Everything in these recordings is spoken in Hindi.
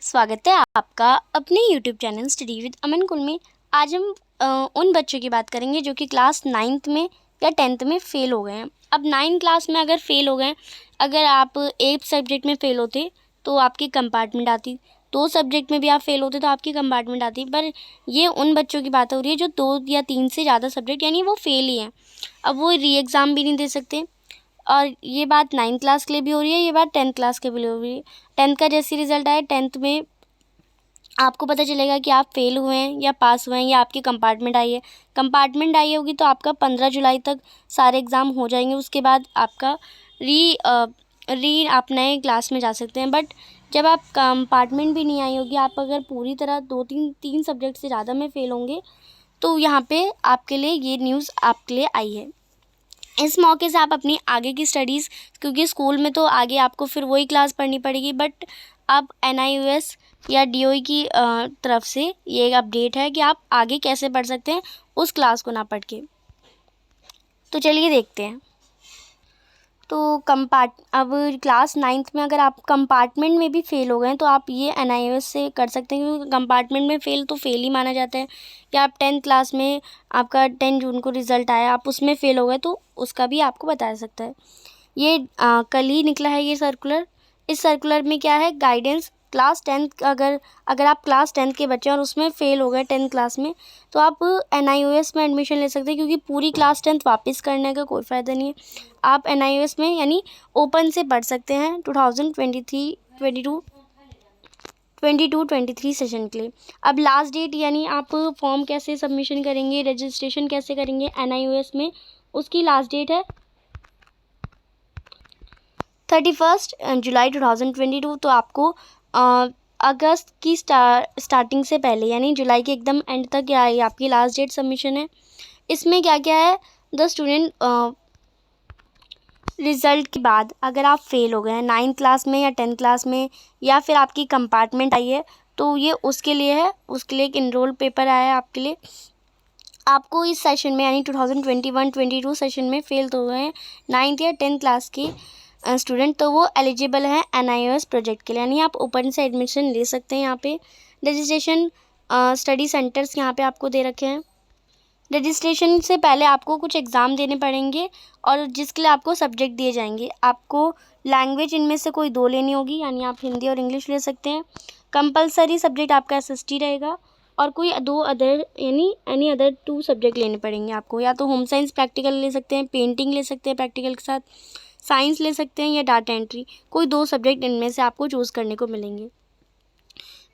स्वागत है आपका अपने YouTube चैनल स्टडी विद अमन कुल में। आज हम उन बच्चों की बात करेंगे जो कि क्लास 9th में या 10th में फ़ेल हो गए हैं। अब 9th क्लास में अगर फ़ेल हो गए, अगर आप एक सब्जेक्ट में फ़ेल होते तो आपकी कंपार्टमेंट आती, 2 सब्जेक्ट में भी आप फ़ेल होते तो आपकी कंपार्टमेंट आती। पर ये उन बच्चों की बात हो रही है जो 2 या 3 से ज़्यादा सब्जेक्ट यानी वो फ़ेल ही हैं। अब वो री एग्ज़ाम भी नहीं दे सकते। और ये बात 9th क्लास के लिए भी हो रही है, ये बात 10th क्लास के लिए हो रही है। 10th का जैसे रिज़ल्ट आया, 10th में आपको पता चलेगा कि आप फ़ेल हुए हैं या पास हुए हैं या आपकी कंपार्टमेंट आई है। कंपार्टमेंट आई होगी तो आपका 15 जुलाई तक सारे एग्ज़ाम हो जाएंगे। उसके बाद आपका आप नए क्लास में जा सकते हैं। बट जब आप कंपार्टमेंट भी नहीं आई होगी, आप अगर पूरी तरह 2-3 सब्जेक्ट से ज़्यादा में फ़ेल होंगे तो यहाँ पे आपके लिए ये न्यूज़ आपके लिए आई है। इस मौके से आप अपनी आगे की स्टडीज़, क्योंकि स्कूल में तो आगे आपको फिर वही क्लास पढ़नी पड़ेगी, बट आप NIOS या DOE की तरफ से ये एक अपडेट है कि आप आगे कैसे पढ़ सकते हैं उस क्लास को ना पढ़ के। तो चलिए देखते हैं। तो अब क्लास 9th में अगर आप कंपार्टमेंट में भी फ़ेल हो गए तो आप ये NIOS से कर सकते हैं, क्योंकि कंपार्टमेंट में फ़ेल तो फ़ेल ही माना जाता है। या आप 10th क्लास में आपका 10 जून को रिज़ल्ट आया, आप उसमें फ़ेल हो गए तो उसका भी आपको बताया सकता है। ये कल ही निकला है ये सर्कुलर। इस सर्कुलर में क्या है, गाइडेंस क्लास 10th अगर आप क्लास 10th के बच्चे और उसमें फ़ेल हो गए 10th क्लास में, तो आप NIOS में एडमिशन ले सकते हैं, क्योंकि पूरी क्लास 10th वापस करने का कोई फ़ायदा नहीं है। आप NIOS में यानी ओपन से पढ़ सकते हैं 2023 सेशन के लिए। अब लास्ट डेट यानी आप फॉर्म कैसे सबमिशन करेंगे, रजिस्ट्रेशन कैसे करेंगे NIOS में, उसकी लास्ट डेट है 31 जुलाई 2022। तो आपको अगस्त की स्टार्टिंग से पहले यानी जुलाई के एकदम एंड तक क्या है, आपकी लास्ट डेट सबमिशन है। इसमें क्या क्या है, द स्टूडेंट रिज़ल्ट के बाद अगर आप फ़ेल हो गए हैं 9th क्लास में या 10th क्लास में, या फिर आपकी कंपार्टमेंट आई है, तो ये उसके लिए है। उसके लिए एक इनरोल पेपर आया है आपके लिए। आपको इस सेशन में यानी 2021-22 सेशन में फ़ेल तो हुए हैं 9th या 10th क्लास की स्टूडेंट, तो वो एलिजिबल हैं NIOS प्रोजेक्ट के लिए, यानी आप ओपन से एडमिशन ले सकते हैं। यहाँ पे रजिस्ट्रेशन स्टडी सेंटर्स यहाँ पे आपको दे रखे हैं। रजिस्ट्रेशन से पहले आपको कुछ एग्ज़ाम देने पड़ेंगे और जिसके लिए आपको सब्जेक्ट दिए जाएंगे। आपको लैंग्वेज इनमें से कोई 2 लेनी होगी, यानी आप हिंदी और इंग्लिश ले सकते हैं। कंपलसरी सब्जेक्ट आपका SST रहेगा और कोई 2 अदर यानी एनी अदर 2 सब्जेक्ट लेने पड़ेंगे आपको। या तो होम साइंस प्रैक्टिकल ले सकते हैं, पेंटिंग ले सकते हैं प्रैक्टिकल के साथ, साइंस ले सकते हैं या डाटा एंट्री। कोई 2 सब्जेक्ट इनमें से आपको चूज़ करने को मिलेंगे।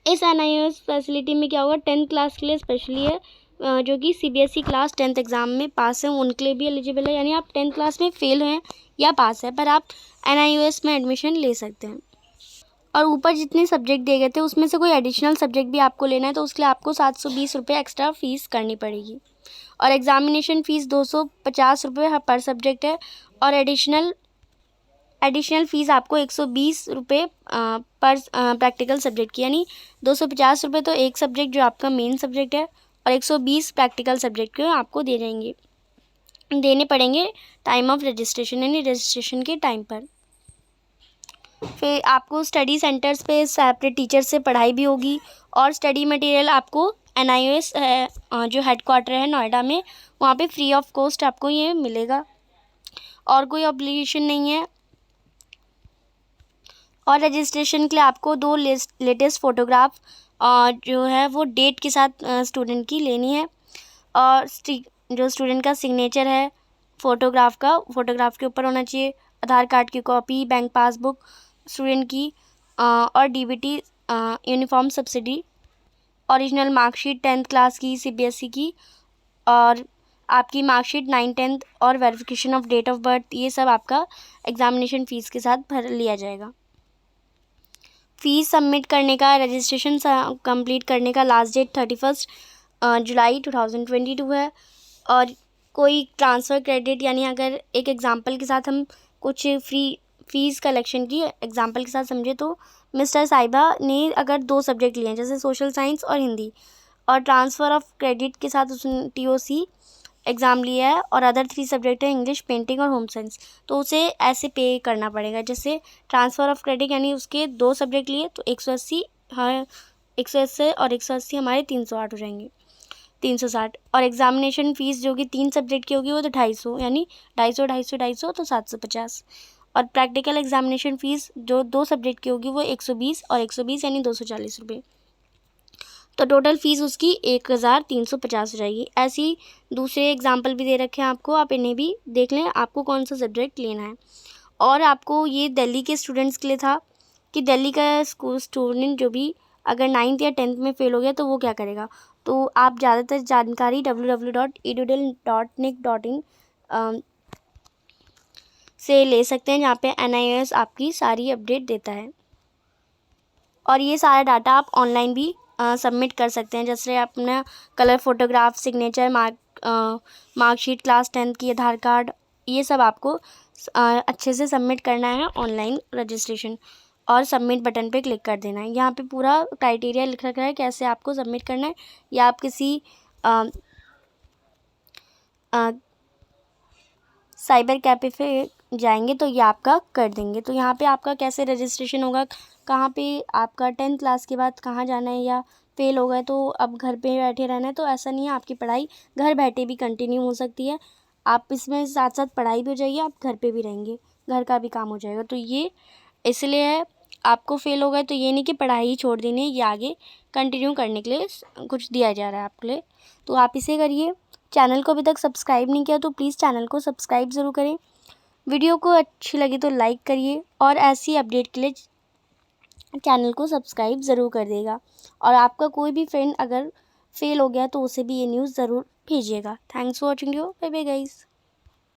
इस NIOS फैसिलिटी में क्या होगा, 10th क्लास के लिए स्पेशली है, जो कि CBSE क्लास 10th एग्ज़ाम में पास हैं उनके लिए भी एलिजिबल है। यानी आप 10th क्लास में फ़ेल हैं या पास है, पर आप NIOS में एडमिशन ले सकते हैं। और ऊपर जितने सब्जेक्ट दिए गए थे उसमें से कोई एडिशनल सब्जेक्ट भी आपको लेना है तो उसके लिए आपको 720 रुपये एक्स्ट्रा फ़ीस करनी पड़ेगी। और एग्ज़ामिनेशन फ़ीस 250 रुपये पर सब्जेक्ट है। और एडिशनल फ़ीस आपको 120 रुपये पर प्रैक्टिकल सब्जेक्ट की, यानी 250 रुपये तो एक सब्जेक्ट जो आपका मेन सब्जेक्ट है और 120 प्रैक्टिकल सब्जेक्ट के आपको देने पड़ेंगे टाइम ऑफ रजिस्ट्रेशन, यानी रजिस्ट्रेशन के टाइम पर। फिर आपको स्टडी सेंटर्स पे सेपरेट टीचर से पढ़ाई भी होगी और स्टडी मटेरियल आपको NIOS जो हेडक्वार्टर है नोएडा में, वहाँ पे फ्री ऑफ कॉस्ट आपको ये मिलेगा और कोई ऑब्लिगेशन नहीं है। और रजिस्ट्रेशन के लिए आपको 2 लेटेस्ट फ़ोटोग्राफ जो है वो डेट के साथ स्टूडेंट की लेनी है। और जो स्टूडेंट का सिग्नेचर है फ़ोटोग्राफ के ऊपर होना चाहिए। आधार कार्ड की कॉपी, बैंक पासबुक स्टूडेंट की और DBT uniform subsidy, original marksheet 10th class की CBSE की, और आपकी मार्कशीट 9th 10th और verification of date of birth, ये सब आपका एग्ज़ामिनेशन फ़ीस के साथ भर लिया जाएगा। फ़ीस सबमिट करने का, रजिस्ट्रेशन कंप्लीट करने का लास्ट डेट 31 जुलाई 2022 है। और कोई ट्रांसफ़र क्रेडिट, यानी अगर एक एग्ज़ाम्पल के साथ हम कुछ फ़ीस कलेक्शन की एग्ज़ाम्पल के साथ समझे, तो मिस्टर साहिबा ने अगर 2 सब्जेक्ट लिए हैं जैसे सोशल साइंस और हिंदी, और ट्रांसफ़र ऑफ क्रेडिट के साथ उसने TOC एग्ज़ाम लिया है और अदर 3 सब्जेक्ट है इंग्लिश, पेंटिंग और होम साइंस, तो उसे ऐसे पे करना पड़ेगा। जैसे ट्रांसफ़र ऑफ क्रेडिट यानी उसके 2 सब्जेक्ट लिए तो 180 हाँ 180 और 180 हमारे 308 हो जाएंगे, 360। और एग्ज़ामिनेशन फ़ीस जो कि 3 सब्जेक्ट की होगी वो तो 250, यानी 250 250 250 तो 750। और प्रैक्टिकल एग्ज़ामिनेशन फ़ीस जो 2 सब्जेक्ट की होगी वो 120 और 120 यानी 240 रुपये। तो टोटल फ़ीस उसकी 1350 हो जाएगी। ऐसे ही दूसरे एग्जाम्पल भी दे रखे हैं आपको, आप इन्हें भी देख लें आपको कौन सा सब्जेक्ट लेना है। और आपको ये दिल्ली के स्टूडेंट्स के लिए था कि दिल्ली का स्टूडेंट जो भी अगर 9th या 10th में फ़ेल हो गया तो वो क्या करेगा। तो आप ज़्यादातर जानकारी www.edudel.nic.in से ले सकते हैं, जहाँ पे NIOS आपकी सारी अपडेट देता है। और ये सारा डाटा आप ऑनलाइन भी सबमिट कर सकते हैं, जैसे अपना colour photograph, signature, marksheet, class 10th की, आधार कार्ड, ये सब आपको अच्छे से सबमिट करना है ऑनलाइन रजिस्ट्रेशन, और सबमिट बटन पे क्लिक कर देना है। यहाँ पे पूरा क्राइटेरिया लिख रखा है कैसे आपको सबमिट करना है, या आप किसी साइबर कैफ़े पे जाएंगे तो ये आपका कर देंगे। तो यहाँ पे आपका कैसे रजिस्ट्रेशन होगा, कहाँ पे आपका 10th क्लास के बाद कहाँ जाना है, या फ़ेल हो गए तो अब घर पे बैठे रहना है, तो ऐसा नहीं है। आपकी पढ़ाई घर बैठे भी कंटिन्यू हो सकती है। आप इसमें साथ साथ पढ़ाई भी हो जाएगी, आप घर पे भी रहेंगे, घर का भी काम हो जाएगा। तो ये इसलिए है, आपको फ़ेल हो गए तो ये नहीं कि पढ़ाई ही छोड़ देनी है, ये आगे कंटिन्यू करने के लिए कुछ दिया जा रहा है आपके लिए, तो आप इसे करिए। चैनल को अभी तक सब्सक्राइब नहीं किया तो प्लीज़ चैनल को सब्सक्राइब ज़रूर करें। वीडियो को अच्छी लगी तो लाइक करिए, और ऐसी अपडेट के लिए चैनल को सब्सक्राइब ज़रूर कर देगा। और आपका कोई भी फ्रेंड अगर फेल हो गया तो उसे भी ये न्यूज़ ज़रूर भेजिएगा। Thanks for watching video. Bye bye guys.